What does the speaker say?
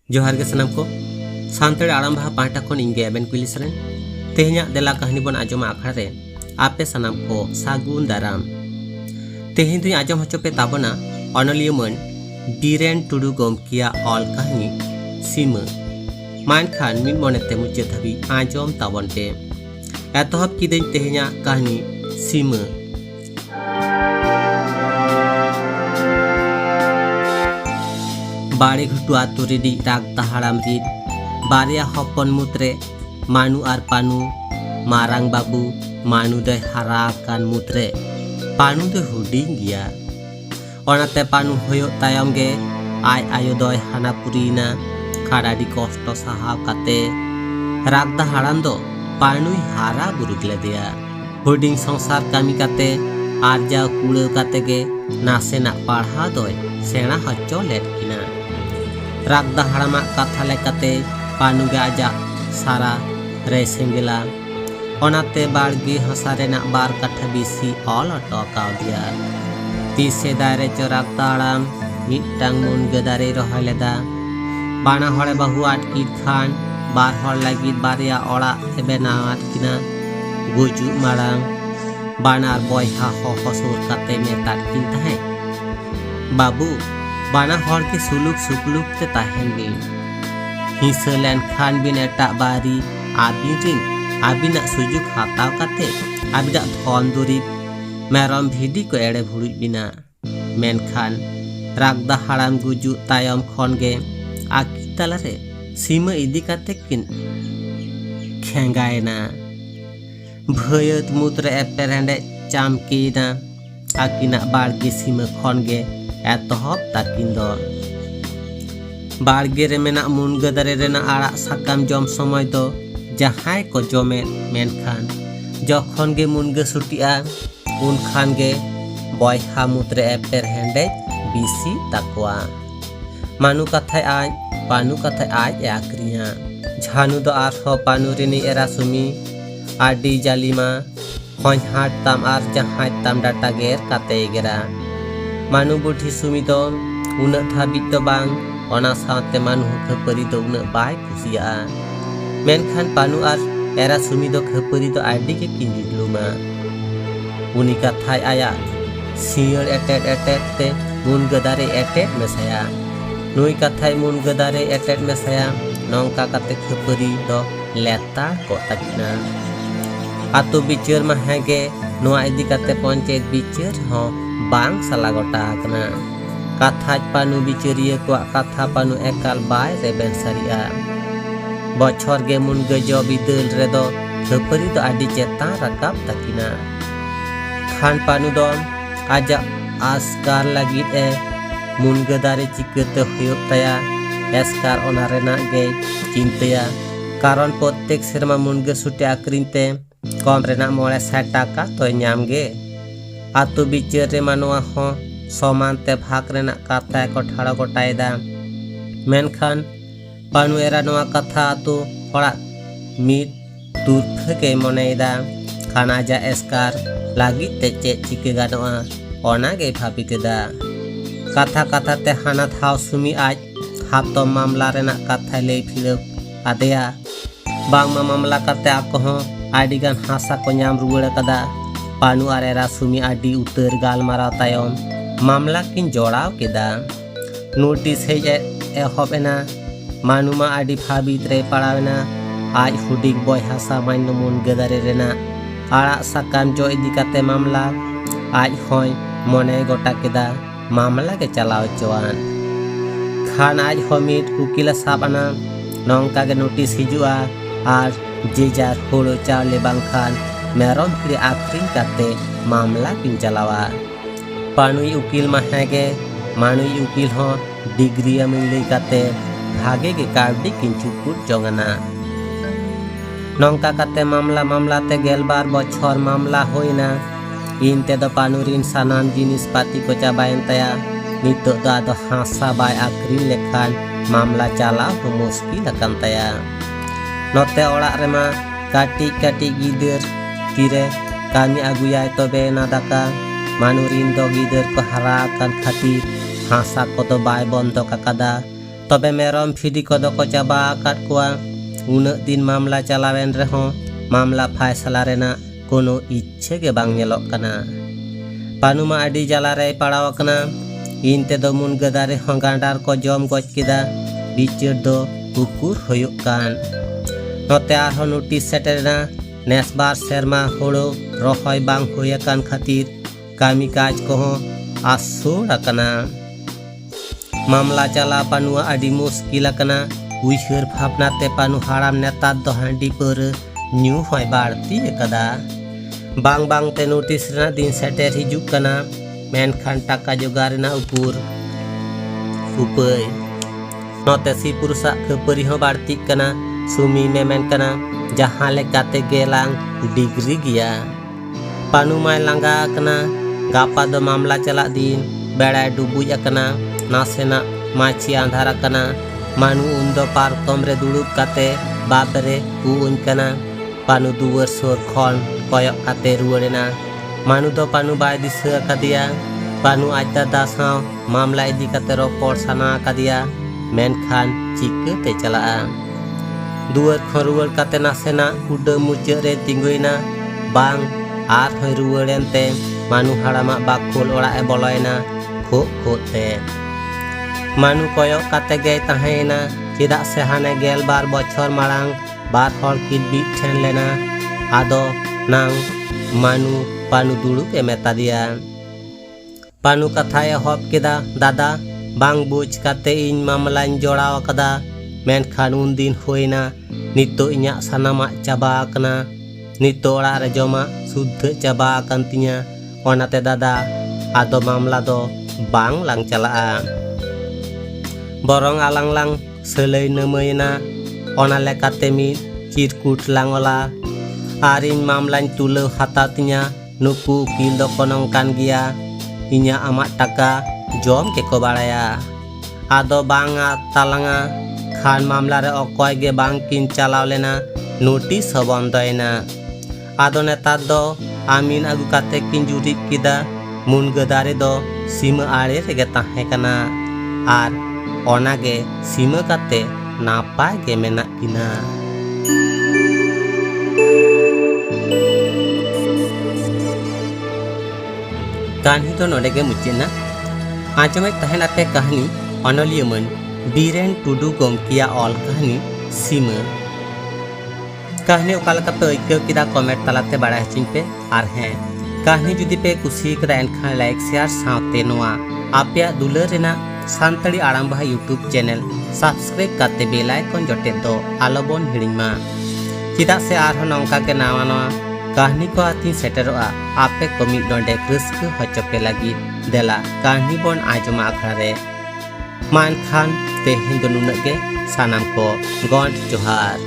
जोहार के सनम को सानताड़ी आड़ाम बाहा पाटा खन इंगे एबेन कुली सरेन तेहኛ देला कहानी बन आजमा आखड़ा रे आपे सनम को सागुन दाराम तेहें दुई आजम हचो पे ताबना अनलिय मन बीरेन टुडू गमकिया ऑल कहानी सीमा मान खान मिन मनेते मुचे धबी आजम ताबन पे एतहब किदें तेहኛ कहानी सीमा बाड़े घुटू आतु रेडी राग तहाड़ाम रीड बारिया हपन मुद्रे मानु आर पानु मारांग बाबू मानु दे हारा कान मुद्रे पानु दे हुडिंग गिया ओनाते पानु होयो तायम गे आय आयो दय हानापुरीना खाड़ाडी कष्ट साहाव काते राग तहाड़ाम दो पानुई हारा बुरुगले दिया हुडिंग संसार कामी काते आर जा कुड़े काते गे नासे ना पढ़ा दय सेना हच्चो लेट किना राग दहाड़ामा कथा लेकाते पानुगे आजा सारा रे सेंगेला ओनाते बाड़गी हसारे ना बार कथा बिसी ऑल अटकाव दिया तीसे दायरे चो राग दहाड़ाम मिटटांग मुनगे दारे रहाय लेदा बाना हड़े बहु आटकिद खान बार हड़ लागिद बारिया ओड़ा बेनावाद किना गुजु मारांग बानार बयहा हसुर काते मेताद किन ताहे बाबू बाना हड़ के सुलुक सुकलुक ते ताहेन बिन हिसलेन खान बिन एटा बारी आबिन रिन आबिना सुजुक हाताव काते आबिदा धन दुरिब मेरम भिडी को एड़े भुड़ुj बिना मेनखान राग दहाड़ाम गुजु तायम खन गे आकी तालारे सीमा इदी काते किन खेंगायना भयत मुद्रे एपेरेंडे चामकीना आकिना बाड़गी सीमा खन गे एतहब ताकिन दो बाड़गे रे मेना मुनगा दारे रेना आड़ा साकाम जम समय दो जहाय को जमे मेनखान जखन गे मुनगा सुटिया उन खान गे बयहा मुद्रे एपेर हेंडे बिसी ताकवा मानु कथाय आज आक्रिया झानु दो आरहो पानु रिनी एरा सुमी आडी जालिमा हय हाट ताम आर जहाय ताम डाटा गेर काते गेरा मानु बुढ़ी सुमी दो उना धाबित दो बांग ओना साथे मानु खपरी दो उना बाय खुसिया मेनखान पानु आर एरा सुमी दो खपरी दो आडी के किंजिलुमा उनी कथाय आया सियर एटेट ते मुन गदारे एटेट मेसाया नुई कथाय मुन गदारे एटेट मेसाया नौका काते खपरी दो लेता को तकिना आतो बिचार मा हेगे नोआ इदी काते पंचायत बिचार हो बांग साला गोटा आकना कथा पानु बिचारिया को कथा पानु एकाल बाय रेबेन सारिया बछर गे मुनगे जो बिदल रेदो खपरी दो आडी चेता रकाब तकिना खान पानु दो आजा आस्कार लागिद ए मुनगे दारे चिकते हुयुग ताया एस्कार ओना रेना गे चिंतया कारण प्रत्येक सेरमा मुनगे सुटे आक्रिनते कम रेना 900 टाका तो नाम गे आतु बिचार रे मानवा हो समान ते भाग रेना कथा को ठाड़ा गोटायदा मेनखान पानु एरा नवा कथा आतु हड़ा मिद तुरफ के मनेदा खाना जा एस्कार लागी ते चे चिके गानोआ ओना गे भाबितेदा कथा कथा ते हाना थाव सुमी आज हातो मामला रेना कथा ले फिलप आदेया बांग मामला कते आको हो आडी गान हासा को नाम रुगड़ कदा पानु आर एरा सुमी आडी उतर गालमाराव तायम मामला किन जोड़ाव केदा नोटिस हेज एहबेना मानुमा आडी भाबित रे पड़ावेना आज हुडिक बयहा सामान्य मुनगा दारे रेना आड़ा साकाम जो इदी काते मामला आज होय मने गोटा केदा मामला के चलाव चोआन खान आज हमिद उकिला साबाना नौका के नोटिस हिजुआ आर जेजार होड़ो चावले बांखान मेरम फिर आक्रिन काते मामला किन चलावा पानुई उकिल माहेगे मानुई उकिल हो डिग्री मिल काते भागे के कावडी किन चुकुट जंगना नौका काते मामला ते गेलबार बछर मामला होइना इनते दो पानुरिन सानाम जिनिस पाती को चाबायन तया नितो दो आदो हासा बाय आक्रिन लेखान मामला चला हो मुश्किल अकन तया नोते ओड़ा रेमा काटी काटी गिदर तीरे कामी आगुयाय तबे ना दाका मानुरिन दो गिदर को हरा कान खातिर हासा को तो बाय बंद काकादा तबे मेरम फिडी कदो को चाबा आकाद कोआ उनक दिन मामला चलावेन रेहों मामला फैसला रेना कोनो इच्छे के बांग नेलोक कना। पानुमा आडी जलारे पड़ाव कना इन तेदो मुनगा दारे हों गांडार को जम गज किदा बिचार दो उकुर होयुक कान। नोते आरहों नोटिस सेटेरना नेसबार सेरमा होड़ो रोहय बांग होयकान खातिर कामी काज कोहों आसुर अकना। मामला चला पानुआ आडी मुश्किल अकना उइहर भावना ते पानु हाड़ाम नेता दो हांडी पर न्यू होय बाड़ती कदा। बांग बांग ते नोटिस रेना दिन सेटेर हिजुक कना मेनखान टाका जोगार रेना उपुर उपय। नोते सिपुर सा खपरी हों बाड़ती कना सुमी में मेन कना जहां लेकाते गेलांग डिग्री गिया। पानु माय लांगा कना गापा दो मामला चला दिन बेड़ा डुबुज अकना नासेना माची आंधार कना। मानु उन्दो पारकम रे दुड़ुब काते बाबरे उन कना पानु दुवर सोर खन कोयक काते रुवरेना। मानु दो पानु बाय दिसा कादिया पानु आज दादा साव मामला इदी काते रोपड़ साना कादिया मेनखान चिके ते चला। दुवर खन रुवर काते नासेना उडा मुचाद रे तिंगुइना बांग आर होय रुवरेनते मानु हाड़ामा बाखोल ओड़ा ए बोलोयना खो खोते। मानु कोयक काते गे ताहेना चेदा से हाने गेल बार बछर माड़ांग बार हर किल बीट ठेन लेना। आदो नांग मानु पानु दुड़ुब ए मेता दिया। पानु कथा एहब केदा दादा बांग बुझ काते इन मामलाñ जोड़ाव कदा मेनखान उन दिन होइना नितो इñा सानामा चाबा आकना। नितो ओड़ा रे जमा शुद्ध चाबा आकन तिñा ओनाते दादा आदो मामला दो बांग लांग चला। बरंग आलांग लांग सलई नमयना ओना लेकाते मिद चिरकुट लांगोला आर इन मामलाñ तुलाव हाताव तिñा नुकु उकिल दो को नोंकान गिया इñा आमाग टाका जम केको बाड़ाया। आदो बांगा तालांगा खान मामला रे अकय गे बांग किन चलाव लेना नोटिस हो बंदयना। आदो नेतार दो आमीन आगु काते किन जुरिब किदा मुनगा दारे दो सीमा आड़े रेगे ताहे कना आर ओनागे सीमा काते नापाय गे मेनाग किना। कहानी तो नोडे गे मुचेना। आंजमे तहन आपे कहानी अनलियमन बीरेन टुडू गमकिया ऑल कहानी सीमा। कहानी ओकालका पे अइकाव किदा कमेंट तालाते बाड़ाय हचिन पे आर हैं कहानी जुदी पे कुसी कदा एनखान लाइक शेयर सावते नोआ आपेया दुलार रेना सानताड़ी आड़ाम बाहा यूट्यूब चैनल सब्सक्राइब काते बेल आइकन जटे दो आलोबन हिड़िमा चिदा से आरहों नौका के नावा नवा कहानी को आती सेटरोआ आपे को मिद नोडे रस्का हचोपे लगी देला कहानी बन आजमा आखड़ा रे। मान खान तेहेन दो नुनाग गे सानाम को गॉड जोहार।